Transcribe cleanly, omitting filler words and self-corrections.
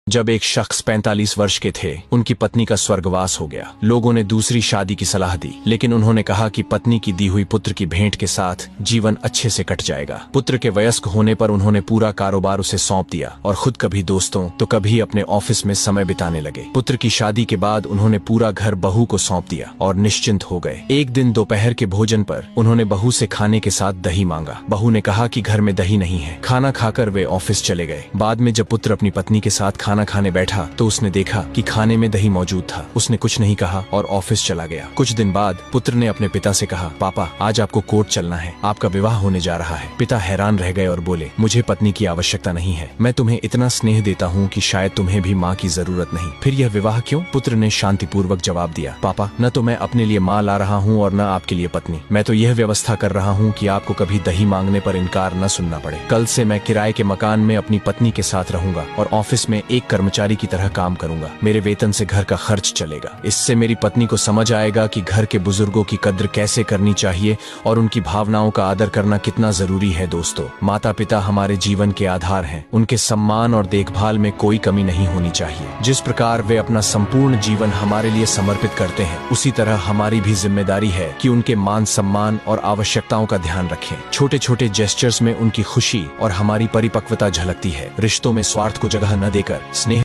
जब एक शख्स 45 वर्ष के थे, उनकी पत्नी का स्वर्गवास हो गया। लोगों ने दूसरी शादी की सलाह दी, लेकिन उन्होंने कहा कि पत्नी की दी हुई पुत्र की भेंट के साथ जीवन अच्छे से कट जाएगा। पुत्र के वयस्क होने पर उन्होंने पूरा कारोबार उसे सौंप दिया और खुद कभी दोस्तों तो कभी अपने ऑफिस में समय बिताने लगे। पुत्र की शादी के बाद उन्होंने पूरा घर बहू को सौंप दिया और निश्चिंत हो गए। एक दिन दोपहर के भोजन पर उन्होंने बहू से खाने के साथ दही मांगा। बहू ने कहा कि घर में दही नहीं है। खाना खाकर वे ऑफिस चले गए। बाद में जब पुत्र अपनी पत्नी के साथ खाना खाने बैठा तो उसने देखा कि खाने में दही मौजूद था। उसने कुछ नहीं कहा और ऑफिस चला गया। कुछ दिन बाद पुत्र ने अपने पिता से कहा, पापा आज आपको कोर्ट चलना है, आपका विवाह होने जा रहा है। पिता हैरान रह गए और बोले, मुझे पत्नी की आवश्यकता नहीं है, मैं तुम्हें इतना स्नेह देता हूँ कि शायद तुम्हें भी माँ की जरूरत नहीं, फिर यह विवाह क्यों? पुत्र ने शांतिपूर्वक जवाब दिया, पापा न तो मैं अपने लिए माँ ला रहा हूँ और न आपके लिए पत्नी। मैं तो यह व्यवस्था कर रहा हूँ कि आपको कभी दही मांगने पर इनकार न सुनना पड़े। कल से मैं किराए के मकान में अपनी पत्नी के साथ रहूंगा और ऑफिस में एक कर्मचारी की तरह काम करूंगा। मेरे वेतन से घर का खर्च चलेगा। इससे मेरी पत्नी को समझ आएगा कि घर के बुजुर्गों की कद्र कैसे करनी चाहिए और उनकी भावनाओं का आदर करना कितना जरूरी है। दोस्तों, माता पिता हमारे जीवन के आधार हैं। उनके सम्मान और देखभाल में कोई कमी नहीं होनी चाहिए। जिस प्रकार वे अपना संपूर्ण जीवन हमारे लिए समर्पित करते हैं, उसी तरह हमारी भी जिम्मेदारी है कि उनके मान सम्मान और आवश्यकताओं का ध्यान रखें। छोटे छोटे जेस्चर्स में उनकी खुशी और हमारी परिपक्वता झलकती है। रिश्तों में स्वार्थ को जगह न देकर स्नेह